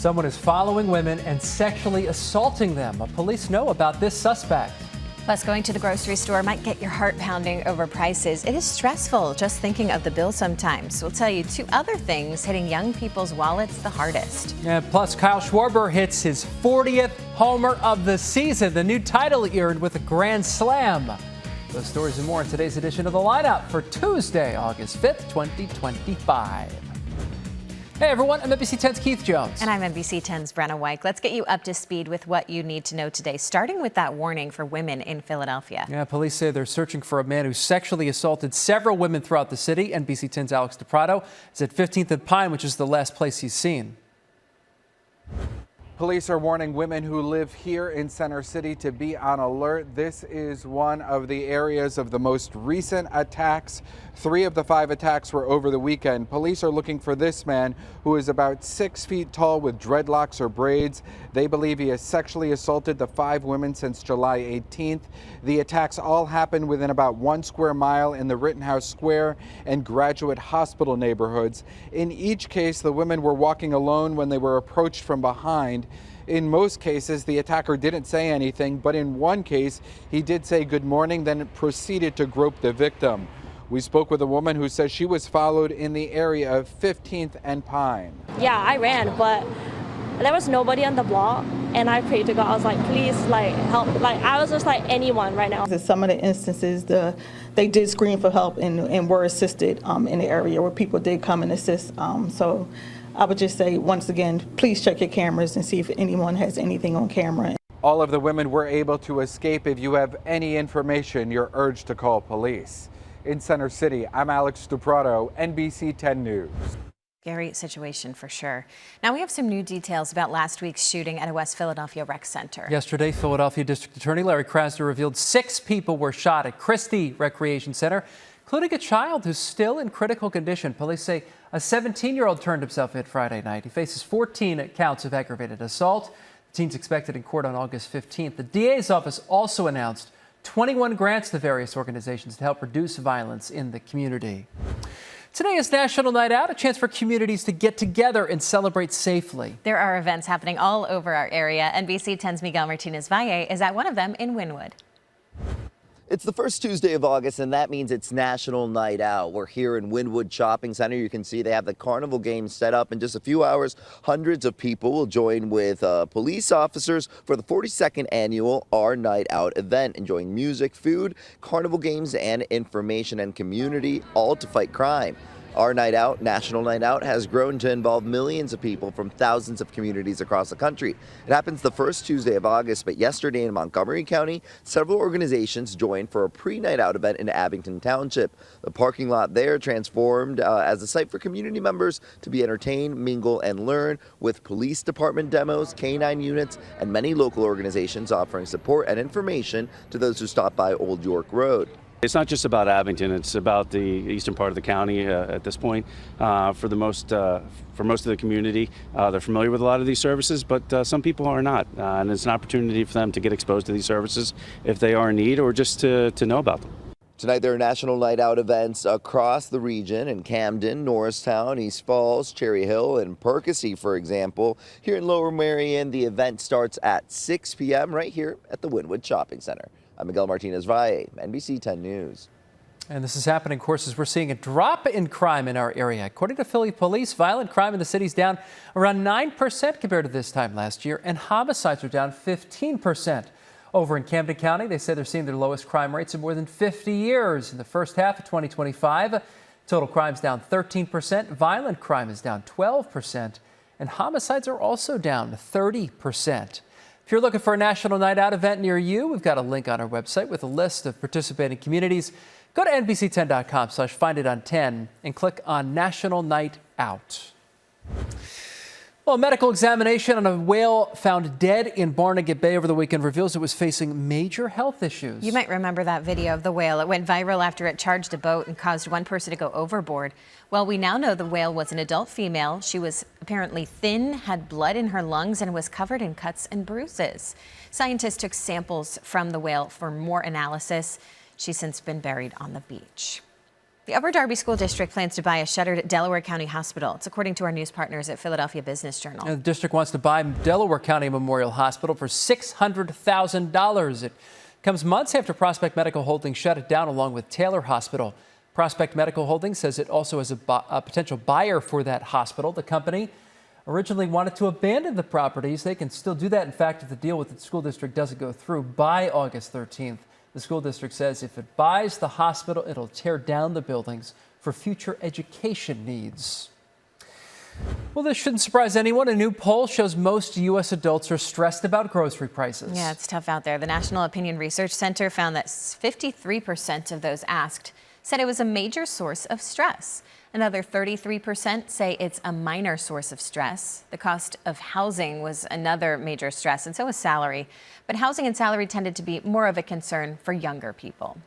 Someone is following women and sexually assaulting them. Police know about this suspect. Plus, going to the grocery store might get your heart pounding over prices. It is stressful just thinking of the bill sometimes. We'll tell you 2 other things hitting young people's wallets the hardest. And plus, Kyle Schwarber hits his 40th homer of the season, the new title he earned with a grand slam. Those stories and more in today's edition of The Lineup for Tuesday, August 5th, 2025. Hey everyone, I'm NBC 10's Keith Jones. And I'm NBC 10's Brenna Weick. Let's get you up to speed with what you need to know today, starting with that warning for women in Philadelphia. Yeah, police say they're searching for a man who sexually assaulted several women throughout the city. NBC 10's Alex DiPrato is at 15th and Pine, which is the last place he's seen. Police are warning women who live here in Center City to be on alert. This is one of the areas of the most recent attacks. 3 of the 5 attacks were over the weekend. Police are looking for this man who is about 6 feet tall with dreadlocks or braids. They believe he has sexually assaulted the 5 women since July 18th. The attacks all happened within about 1 square mile in the Rittenhouse Square and Graduate Hospital neighborhoods. In each case, the women were walking alone when they were approached from behind. In most cases, the attacker didn't say anything, but in one case, he did say good morning, then proceeded to grope the victim. We spoke with a woman who says she was followed in the area of 15th and Pine. Yeah, I ran, but there was nobody on the block, and I prayed to God. I was like, please, help. I was just like anyone right now. In some of the instances, they did scream for help and were assisted in the area where people did come and assist. So I would just say, once again, please check your cameras and see if anyone has anything on camera. All of the women were able to escape. If you have any information, you're urged to call police. In Center City, I'm Alex DiPrato, NBC 10 News. Scary situation for sure. Now we have some new details about last week's shooting at a West Philadelphia rec center. Yesterday, Philadelphia District Attorney Larry Krasner revealed 6 people were shot at Christie Recreation Center, including a child who's still in critical condition. Police say a 17-year-old turned himself in Friday night. He faces 14 counts of aggravated assault. The teen's expected in court on August 15th. The DA's office also announced 21 grants to various organizations to help reduce violence in the community. Today is National Night Out, a chance for communities to get together and celebrate safely. There are events happening all over our area. NBC 10's Miguel Martinez-Valle is at one of them in Wynwood. It's the first Tuesday of August, and that means it's National Night Out. We're here in Wynwood Shopping Center. You can see they have the carnival games set up. In just a few hours, hundreds of people will join with police officers for the 42nd annual Our Night Out event, enjoying music, food, carnival games, and information and community, all to fight crime. Our Night Out, National Night Out, has grown to involve millions of people from thousands of communities across the country. It happens the first Tuesday of August, but yesterday in Montgomery County, several organizations joined for a pre-Night Out event in Abington Township. The parking lot there transformed as a site for community members to be entertained, mingle, and learn, with police department demos, canine units, and many local organizations offering support and information to those who stop by Old York Road. It's not just about Abington, it's about the eastern part of the county at this point. For most of the community, they're familiar with a lot of these services, but some people are not. And it's an opportunity for them to get exposed to these services if they are in need, or just to know about them. Tonight there are National Night Out events across the region in Camden, Norristown, East Falls, Cherry Hill, and Perkasie, for example. Here in Lower Merion, the event starts at 6 p.m. right here at the Wynwood Shopping Center. I'm Miguel Martinez-Valle, NBC 10 News. And this is happening, of course, as we're seeing a drop in crime in our area. According to Philly police, violent crime in the city is down around 9% compared to this time last year, and homicides are down 15%. Over in Camden County, they say they're seeing their lowest crime rates in more than 50 years. In the first half of 2025, total crime is down 13%, violent crime is down 12%, and homicides are also down 30%. If you're looking for a National Night Out event near you, we've got a link on our website with a list of participating communities. Go to NBC10.com/find it on 10 and click on National Night Out. Well, a medical examination on a whale found dead in Barnegat Bay over the weekend reveals it was facing major health issues. You might remember that video of the whale. It went viral after it charged a boat and caused one person to go overboard. Well, we now know the whale was an adult female. She was apparently thin, had blood in her lungs, and was covered in cuts and bruises. Scientists took samples from the whale for more analysis. She's since been buried on the beach. The Upper Darby School District plans to buy a shuttered Delaware County hospital. It's according to our news partners at Philadelphia Business Journal. The district wants to buy Delaware County Memorial Hospital for $600,000. It comes months after Prospect Medical Holdings shut it down along with Taylor Hospital. Prospect Medical Holdings says it also has a potential buyer for that hospital. The company originally wanted to abandon the properties. They can still do that. In fact, if the deal with the school district doesn't go through by August 13th, the school district says if it buys the hospital, it'll tear down the buildings for future education needs. Well, this shouldn't surprise anyone. A new poll shows most U.S. adults are stressed about grocery prices. Yeah, it's tough out there. The National Opinion Research Center found that 53% of those asked said it was a major source of stress. Another 33% say it's a minor source of stress. The cost of housing was another major stress, and so was salary. But housing and salary tended to be more of a concern for younger people.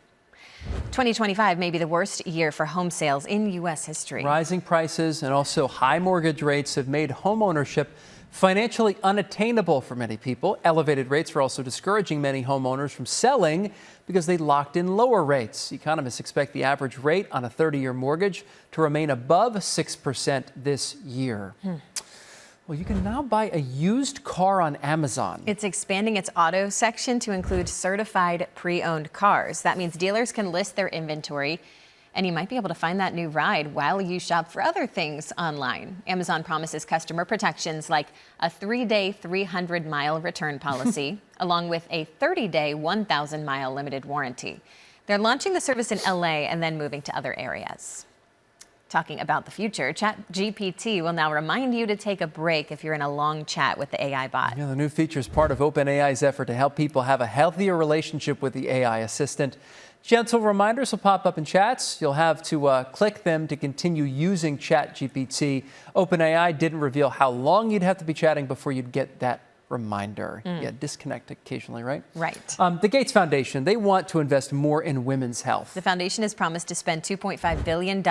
2025 may be the worst year for home sales in U.S. history. Rising prices and also high mortgage rates have made homeownership financially unattainable for many people. Elevated rates are also discouraging many homeowners from selling because they locked in lower rates. Economists expect the average rate on a 30-year mortgage to remain above 6% this year. Well, you can now buy a used car on Amazon. It's expanding its auto section to include certified pre-owned cars. That means dealers can list their inventory, and you might be able to find that new ride while you shop for other things online. Amazon promises customer protections like a 3-day, 300-mile return policy, along with a 30-day, 1,000-mile limited warranty. They're launching the service in LA and then moving to other areas. Talking about the future, ChatGPT will now remind you to take a break if you're in a long chat with the AI bot. Yeah, the new feature is part of OpenAI's effort to help people have a healthier relationship with the AI assistant. Gentle reminders will pop up in chats. You'll have to click them to continue using ChatGPT. OpenAI didn't reveal how long you'd have to be chatting before you'd get that reminder. Yeah, disconnect occasionally, right? Right. The Gates Foundation, they want to invest more in women's health. The foundation has promised to spend $2.5 billion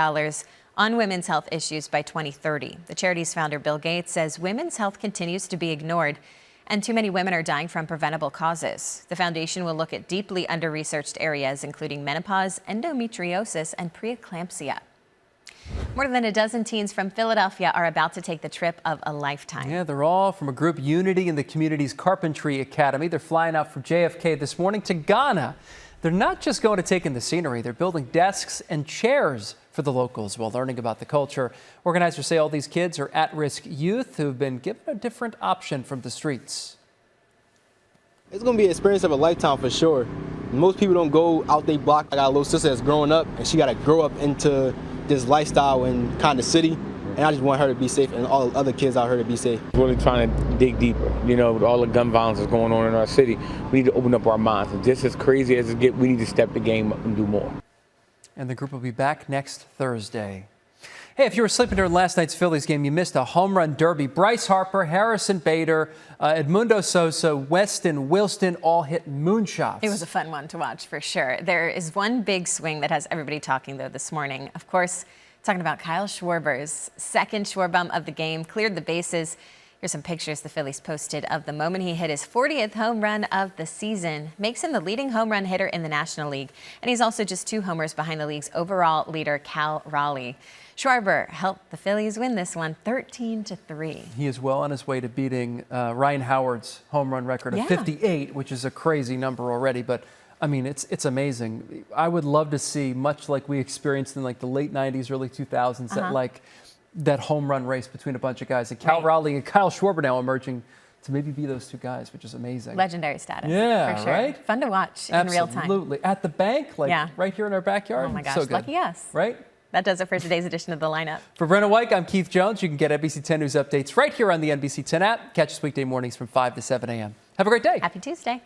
on women's health issues by 2030. The charity's founder, Bill Gates, says women's health continues to be ignored and too many women are dying from preventable causes. The foundation will look at deeply under-researched areas, including menopause, endometriosis, and preeclampsia. More than a dozen teens from Philadelphia are about to take the trip of a lifetime. Yeah, they're all from a group, Unity, in the community's Carpentry Academy. They're flying out from JFK this morning to Ghana. They're not just going to take in the scenery, they're building desks and chairs for the locals while learning about the culture. Organizers say all these kids are at-risk youth who've been given a different option from the streets. It's going to be an experience of a lifetime for sure. Most people don't go out they block. I got a little sister that's growing up, and she got to grow up into this lifestyle and kind of city. And I just want her to be safe and all the other kids out here to be safe. Really trying to dig deeper. You know, with all the gun violence that's going on in our city, we need to open up our minds. And just as crazy as it gets, we need to step the game up and do more. And the group will be back next Thursday. Hey, if you were sleeping during last night's Phillies game, you missed a home run derby. Bryce Harper, Harrison Bader, Edmundo Sosa, Weston Wilson all hit moonshots. It was a fun one to watch for sure. There is one big swing that has everybody talking, though, this morning. Of course, talking about Kyle Schwarber's second Schwarbum of the game, cleared the bases. Here's some pictures the Phillies posted of the moment he hit his 40th home run of the season. Makes him the leading home run hitter in the National League. And he's also just 2 homers behind the league's overall leader, Cal Raleigh. Schwarber helped the Phillies win this one 13-3. He is well on his way to beating Ryan Howard's home run record of 58, which is a crazy number already. But I mean, it's amazing. I would love to see, much like we experienced in like the late 90s, early 2000s, that home run race between a bunch of guys. And Cal Raleigh and Kyle Schwarber now emerging to maybe be those 2 guys, which is amazing. Legendary status. Yeah, for sure. right? Fun to watch in real time. Absolutely. At the bank, like right here in our backyard. Oh my gosh, so good. lucky us. Right? That does it for today's edition of The Lineup. For Brenna, Weick, I'm Keith Jones. You can get NBC 10 News updates right here on the NBC 10 app. Catch us weekday mornings from 5 to 7 a.m. Have a great day. Happy Tuesday.